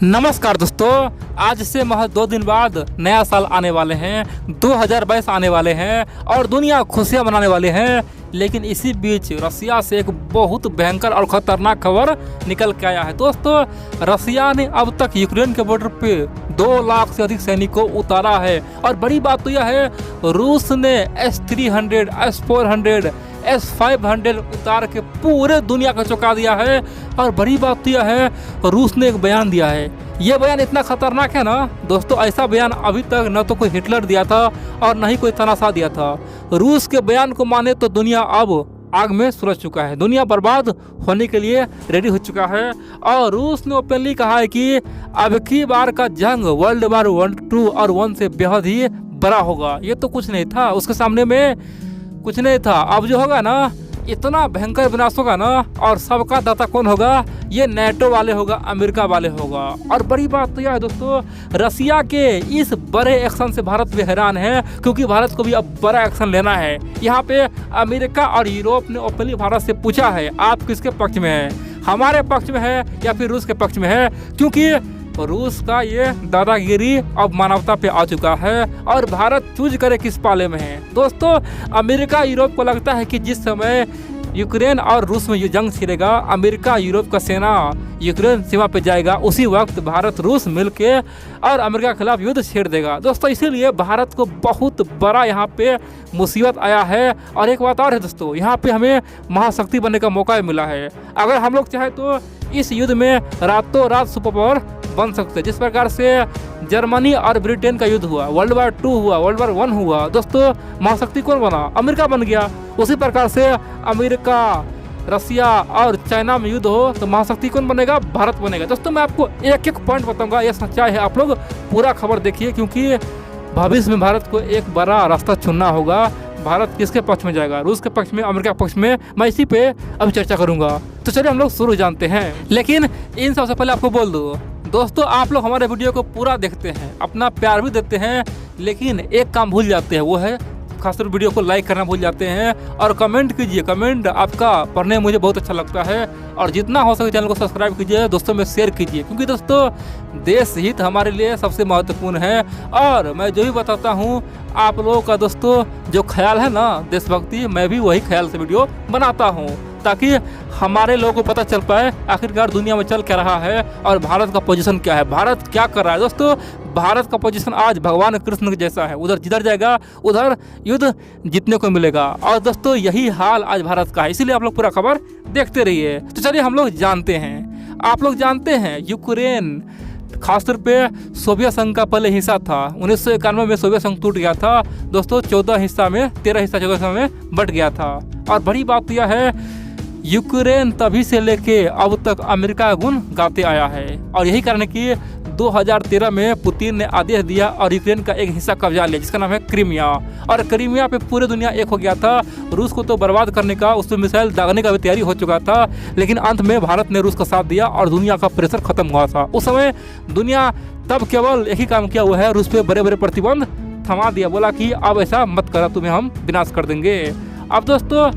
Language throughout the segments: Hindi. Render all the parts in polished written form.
नमस्कार दोस्तों, आज से महज 2 दिन बाद नया साल आने वाले हैं, 2022 आने वाले हैं और दुनिया खुशियां मनाने वाले हैं। लेकिन इसी बीच रसिया से एक बहुत भयंकर और खतरनाक खबर निकल के आया है। दोस्तों, रसिया ने अब तक यूक्रेन के बॉर्डर पे 2 लाख से अधिक सैनिकों उतारा है। और बड़ी बात तो यह है, रूस ने S-300, S-400, S-500 उतार के पूरे दुनिया को चौंका दिया है। और बड़ी बात तो यह है, रूस ने एक बयान दिया है। ये बयान इतना खतरनाक है ना दोस्तों, ऐसा बयान अभी तक न तो कोई हिटलर दिया था और न ही कोई तानाशाह दिया था। रूस के बयान को माने तो दुनिया अब आग में सुलझ चुका है, दुनिया बर्बाद होने के लिए रेडी हो चुका है। और रूस ने ओपनली कहा है कि अब की बार का जंग वर्ल्ड वार 1, 2 और 1 से बेहद ही बड़ा होगा। ये तो कुछ नहीं था, उसके सामने में कुछ नहीं था। अब जो होगा ना, इतना भयंकर विनाश होगा ना, और सबका दाता कौन होगा? ये नेटो वाले होगा, अमेरिका वाले होगा। और बड़ी बात तो यह है दोस्तों, रसिया के इस बड़े एक्शन से भारत भी हैरान है, क्योंकि भारत को भी अब बड़ा एक्शन लेना है। यहाँ पे अमेरिका और यूरोप ने ओपनली भारत से पूछा है, आप किसके पक्ष में है? हमारे पक्ष में है या फिर रूस के पक्ष में है? क्योंकि रूस का ये दादागिरी अब मानवता पे आ चुका है और भारत चूज करे किस पाले में है। दोस्तों, अमेरिका यूरोप को लगता है कि जिस समय यूक्रेन और रूस में ये जंग छिड़ेगा, अमेरिका यूरोप का सेना यूक्रेन सीमा पे जाएगा, उसी वक्त भारत रूस मिलके और अमेरिका के खिलाफ युद्ध छेड़ देगा। दोस्तों, इसीलिए भारत को बहुत बड़ा यहाँ पे मुसीबत आया है। और एक बात और है दोस्तों, यहाँ पे हमें महाशक्ति बनने का मौका मिला है। अगर हम लोग चाहे तो इस युद्ध में रातों रात सुपर पावर बन सकते हैं। जिस प्रकार से जर्मनी और ब्रिटेन का युद्ध हुआ, वर्ल्ड वार 2 हुआ, वर्ल्ड वार 1 हुआ, दोस्तों महाशक्ति कौन बना? अमेरिका बन गया। उसी प्रकार से अमेरिका, रसिया और चाइना में युद्ध हो तो महाशक्ति कौन बनेगा? भारत बनेगा। दोस्तों, मैं आपको एक एक पॉइंट बताऊंगा, ये सच्चाई है। आप लोग पूरा खबर देखिए, क्योंकि भविष्य में भारत को एक बड़ा रास्ता चुनना होगा। भारत किसके पक्ष में जाएगा? रूस के पक्ष में, अमेरिका के पक्ष में? मैं इसी पे अभी चर्चा करूंगा। तो चलिए हम लोग शुरू जानते हैं। लेकिन इन सबसे पहले आपको बोल दूँ दोस्तों, आप लोग हमारे वीडियो को पूरा देखते हैं, अपना प्यार भी देते हैं, लेकिन एक काम भूल जाते हैं, वो है खासकर वीडियो को लाइक करना भूल जाते हैं। और कमेंट कीजिए, कमेंट आपका पढ़ने में मुझे बहुत अच्छा लगता है। और जितना हो सके चैनल को सब्सक्राइब कीजिए, दोस्तों में शेयर कीजिए, क्योंकि दोस्तों देश हित हमारे लिए सबसे महत्वपूर्ण है। और मैं जो भी बताता हूँ, आप लोगों का दोस्तों जो ख्याल है ना, देशभक्ति, मैं भी वही ख्याल से वीडियो बनाता हूँ, ताकि हमारे लोगों को पता चल पाए आखिरकार दुनिया में चल क्या रहा है और भारत का पोजीशन क्या है, भारत क्या कर रहा है। दोस्तों, भारत का पोजीशन आज भगवान कृष्ण के जैसा है, उधर जिधर जाएगा उधर युद्ध जीतने को मिलेगा। और दोस्तों, यही हाल आज भारत का है, इसीलिए आप लोग पूरा खबर देखते रहिए। तो चलिए हम लोग जानते हैं। आप लोग जानते हैं, यूक्रेन खासतौर पे सोवियत संघ का पहले हिस्सा था। 1991 में सोवियत संघ टूट गया था दोस्तों, 14 हिस्सा में, 13 हिस्सा 14 हिस्सा में बट गया था। और बड़ी बात यह है, यूक्रेन तभी से लेके अब तक अमेरिका का गुण गाते आया है। और यही कारण है कि 2013 में पुतिन ने आदेश दिया और यूक्रेन का एक हिस्सा कब्जा लिया, जिसका नाम है क्रीमिया। और क्रीमिया पे पूरे दुनिया एक हो गया था। रूस को तो बर्बाद करने का, उस पर मिसाइल दागने का भी तैयारी हो चुका था, लेकिन अंत में भारत ने रूस का साथ दिया और दुनिया का प्रेशर खत्म हुआ था। उस समय दुनिया तब केवल एक ही काम किया हुआ है, रूस पे बड़े बड़े प्रतिबंध थमा दिया, बोला कि अब ऐसा मत करा, तुम्हें हम विनाश कर देंगे। अब दोस्तों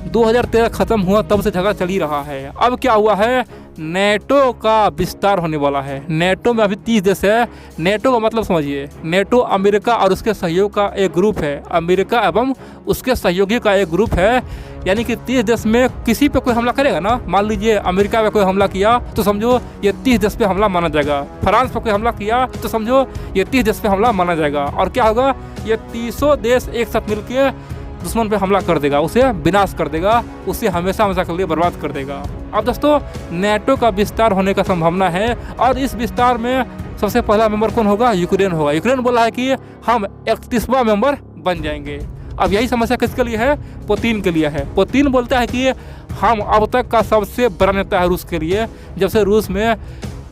2013 खत्म हुआ, तब से झगड़ा चल ही रहा है। अब क्या हुआ है, नेटो का विस्तार होने वाला है। नेटो में अभी 30 देश है। नेटो का मतलब समझिए, नेटो अमेरिका और उसके सहयोग का एक ग्रुप है, अमेरिका एवं उसके सहयोगी का एक ग्रुप है। यानी कि 30 देश में किसी पे कोई हमला करेगा ना, मान लीजिए अमेरिका पे कोई हमला किया तो समझो ये 30 देश पे हमला माना जाएगा। फ्रांस पे कोई हमला किया तो समझो ये 30 देश पे हमला माना जाएगा। और क्या होगा, ये 30 देश एक साथ मिलकर दुश्मन पे हमला कर देगा, उसे विनाश कर देगा, उसे हमेशा हमेशा के लिए बर्बाद कर देगा। अब दोस्तों, नेटो का विस्तार होने का संभावना है। और इस विस्तार में सबसे पहला मेंबर कौन होगा? यूक्रेन होगा। यूक्रेन बोला है कि हम 31वां मेंबर बन जाएंगे। अब यही समस्या किसके लिए है? पुतिन के लिए है। पुतिन बोलता है कि हम अब तक का सबसे बड़ा नेता है रूस के लिए। जब से रूस में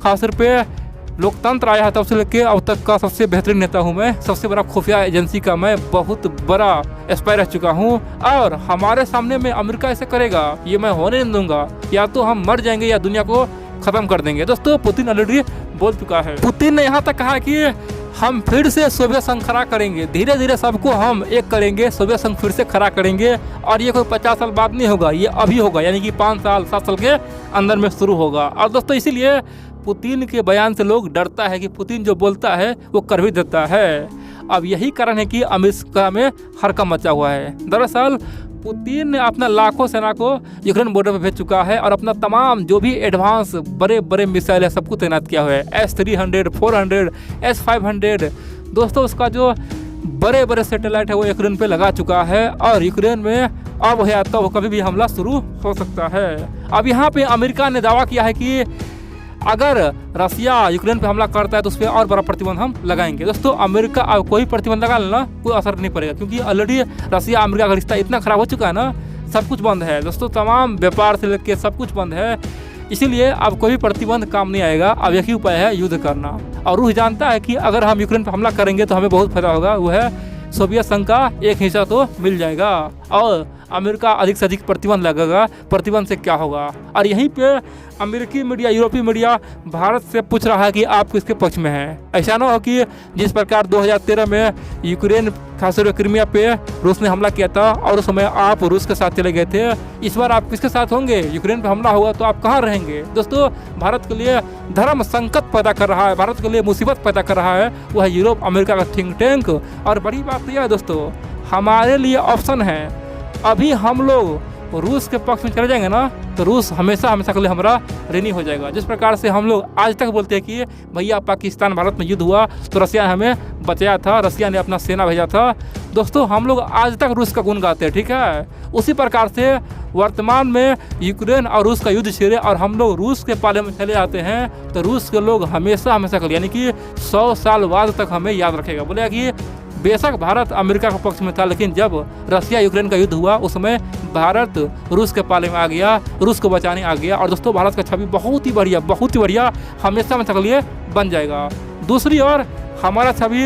खासतौर पे लोकतंत्र आया है, तब से लेके अब तक का सबसे बेहतरीन नेता हूँ मैं, सबसे बड़ा खुफिया एजेंसी का मैं बहुत बड़ा एस्पायर रह चुका हूँ। और हमारे सामने में अमेरिका ऐसे करेगा, ये मैं होने नहीं दूंगा। या तो हम मर जाएंगे या दुनिया को खत्म कर देंगे। दोस्तों, पुतिन ऑलरेडी बोल चुका है। पुतिन ने यहाँ तक कहा कि हम फिर से सोवियत संघ खड़ा करेंगे, धीरे धीरे सबको हम एक करेंगे, सोवियत संघ फिर से खड़ा करेंगे। और ये कोई 50 साल बाद नहीं होगा, ये अभी होगा, यानी कि 5 साल 7 साल के अंदर में शुरू होगा। और दोस्तों, इसीलिए पुतिन के बयान से लोग डरता है कि पुतिन जो बोलता है वो कर भी देता है। अब यही कारण है कि अमेरिका में हड़कंप मचा हुआ है। दरअसल पुतिन ने अपना लाखों सेना को यूक्रेन बॉर्डर पर भेज चुका है और अपना तमाम जो भी एडवांस बड़े बड़े मिसाइल है सबको तैनात किया हुआ है। S-300, 400, S-500। दोस्तों उसका जो बड़े बड़े सैटेलाइट है वो यूक्रेन पे लगा चुका है और यूक्रेन में अब है तो वो कभी भी हमला शुरू हो सकता है। अब यहाँ पे अमेरिका ने दावा किया है कि अगर रसिया यूक्रेन पे हमला करता है तो उस पर और बड़ा प्रतिबंध हम लगाएंगे। दोस्तों अमेरिका अब कोई प्रतिबंध लगा लेना कोई असर नहीं पड़ेगा, क्योंकि ऑलरेडी रसिया अमेरिका का रिश्ता इतना खराब हो चुका है ना, सब कुछ बंद है दोस्तों, तमाम व्यापार से लेकर सब कुछ बंद है। इसीलिए अब कोई भी प्रतिबंध काम नहीं आएगा। अब एक ही उपाय है युद्ध करना। और रूस जानता है कि अगर हम यूक्रेन पर हमला करेंगे तो हमें बहुत फायदा होगा, वो है सोवियत संघ का एक हिस्सा तो मिल जाएगा और अमेरिका अधिक से अधिक प्रतिबंध लगेगा। प्रतिबंध से क्या होगा? और यहीं पे अमेरिकी मीडिया, यूरोपीय मीडिया भारत से पूछ रहा है कि आप किसके पक्ष में हैं। ऐसा ना हो कि जिस प्रकार 2013 में यूक्रेन खासकर क्रीमिया पे रूस ने हमला किया था और उस समय आप रूस के साथ चले गए थे, इस बार आप किसके साथ होंगे? यूक्रेन पे हमला होगा तो आप कहाँ रहेंगे? दोस्तों भारत के लिए धर्म संकट पैदा कर रहा है, भारत के लिए मुसीबत पैदा कर रहा है वो है यूरोप अमेरिका का थिंक टैंक। और बड़ी बात यह है दोस्तों, हमारे लिए ऑप्शन है। अभी हम लोग रूस के पक्ष में चले जाएंगे ना तो रूस हमेशा हमेशा के लिए हमारा ऋणी हो जाएगा। जिस प्रकार से हम लोग आज तक बोलते हैं कि भैया पाकिस्तान भारत में युद्ध हुआ तो रसिया ने हमें बचाया था, रसिया ने अपना सेना भेजा था। दोस्तों हम लोग आज तक रूस का गुण गाते हैं, ठीक है। उसी प्रकार से वर्तमान में यूक्रेन और रूस का युद्ध छिड़े और हम लोग रूस के पाले में चले आते हैं तो रूस के लोग हमेशा हमेशा के लिए यानी कि 100 साल बाद तक हमें याद रखेगा। बोले कि बेशक भारत अमेरिका के पक्ष में था, लेकिन जब रसिया यूक्रेन का युद्ध हुआ उस समय भारत रूस के पाले में आ गया, रूस को बचाने आ गया। और दोस्तों भारत का छवि बहुत ही बढ़िया हमेशा में के लिए बन जाएगा। दूसरी ओर हमारा छवि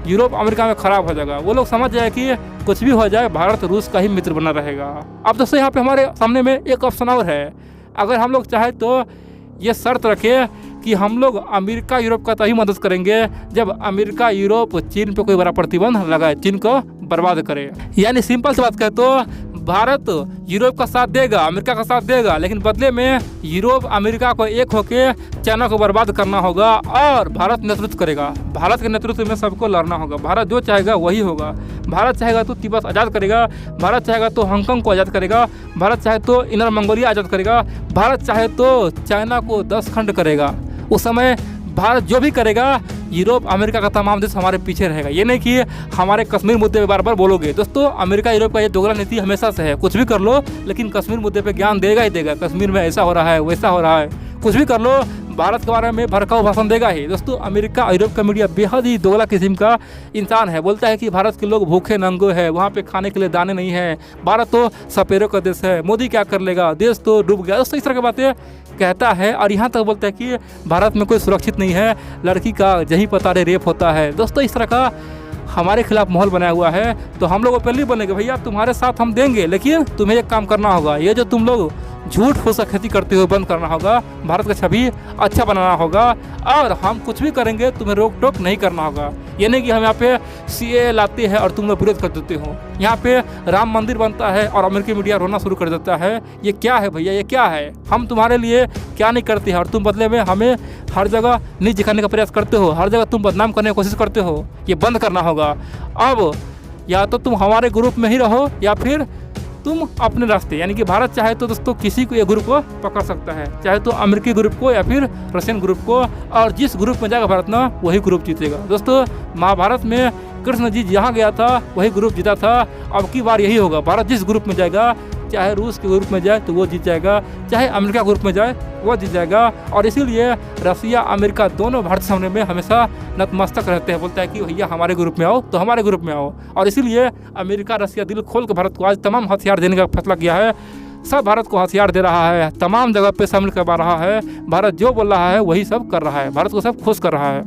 यूरोप अमेरिका में खराब हो जाएगा। वो लोग समझ जाए कि कुछ भी हो जाए भारत रूस का ही मित्र बना रहेगा। अब दोस्तों यहाँ पे हमारे सामने में एक ऑप्शन और है। अगर हम लोग चाहे तो ये शर्त रखे कि हम लोग अमेरिका यूरोप का तभी मदद करेंगे जब अमेरिका यूरोप चीन पे कोई बड़ा प्रतिबंध लगाए, चीन को बर्बाद करे। यानी सिंपल सी बात कहे तो भारत यूरोप का साथ देगा, अमेरिका का साथ देगा, लेकिन बदले में यूरोप अमेरिका को एक होके चाइना को बर्बाद करना होगा और भारत नेतृत्व करेगा। भारत के नेतृत्व में सबको लड़ना होगा। भारत जो चाहेगा वही होगा। भारत चाहेगा तो तिब्बत आज़ाद करेगा, भारत चाहेगा तो हांगकांग को आज़ाद करेगा, भारत चाहे तो इनर मंगोलिया आज़ाद करेगा, भारत चाहे तो चाइना को 10 खंड करेगा। उस समय भारत जो भी करेगा यूरोप अमेरिका का तमाम देश हमारे पीछे रहेगा। ये नहीं कि हमारे कश्मीर मुद्दे पे बार बार बोलोगे। दोस्तों अमेरिका यूरोप का ये दोगला नीति हमेशा से है, कुछ भी कर लो लेकिन कश्मीर मुद्दे पे ज्ञान देगा ही देगा। कश्मीर में ऐसा हो रहा है, वैसा हो रहा है, कुछ भी कर लो भारत के बारे में भड़काऊ भाषण देगा ही। दोस्तों अमेरिका यूरोप का मीडिया बेहद ही दोगला किस्म का इंसान है। बोलता है कि भारत के लोग भूखे नंगे हैं, वहाँ पे खाने के लिए दाने नहीं है, भारत तो सपेरों का देश है, मोदी क्या कर लेगा, देश तो डूब गया। दोस्तों इस तरह की बातें कहता है और यहाँ तक बोलता है कि भारत में कोई सुरक्षित नहीं है, लड़की का यहीं पता रे रेप होता है। दोस्तों इस तरह का हमारे खिलाफ माहौल बनाया हुआ है तो हम लोग ओपनली बोलेंगे भैया तुम्हारे साथ हम देंगे, लेकिन तुम्हें एक काम करना होगा, ये जो तुम लोग झूठ फूस खेती करते हुए बंद करना होगा, भारत का छवि अच्छा बनाना होगा और हम कुछ भी करेंगे तुम्हें रोक टोक नहीं करना होगा। ये नहीं कि हम यहाँ पे CAA लाते हैं और तुम लोग विरोध कर देते हो, यहाँ पे राम मंदिर बनता है और अमेरिकी मीडिया रोना शुरू कर देता है। ये क्या है भैया, ये क्या है? हम तुम्हारे लिए क्या नहीं करते हैं और तुम बदले में हमें हर जगह नीच दिखाने का प्रयास करते हो, हर जगह तुम बदनाम करने की कोशिश करते हो। ये बंद करना होगा। अब या तो तुम हमारे ग्रुप में ही रहो या फिर तुम अपने रास्ते, यानी कि भारत चाहे तो दोस्तों किसी को ये ग्रुप को पकड़ सकता है, चाहे तो अमेरिकी ग्रुप को या फिर रशियन ग्रुप को, और जिस ग्रुप में जाएगा भारत ना वही ग्रुप जीतेगा। दोस्तों महाभारत में कृष्ण जी जहाँ गया था वही ग्रुप जीता था। अब की बार यही होगा, भारत जिस ग्रुप में जाएगा, चाहे रूस के ग्रुप में जाए तो वो जीत जाएगा, चाहे अमेरिका ग्रुप में जाए वो जीत जाएगा। और इसीलिए रसिया अमेरिका दोनों भारत के सामने में हमेशा नतमस्तक रहते हैं, बोलता है कि भैया हमारे ग्रुप में आओ तो हमारे ग्रुप में आओ। और इसीलिए अमेरिका रसिया दिल खोल कर भारत को आज तमाम हथियार देने का फैसला किया है। सब भारत को हथियार दे रहा है, तमाम जगह पे शामिल करवा रहा है। भारत जो बोल रहा है वही सब कर रहा है, भारत को सब खुश कर रहा है।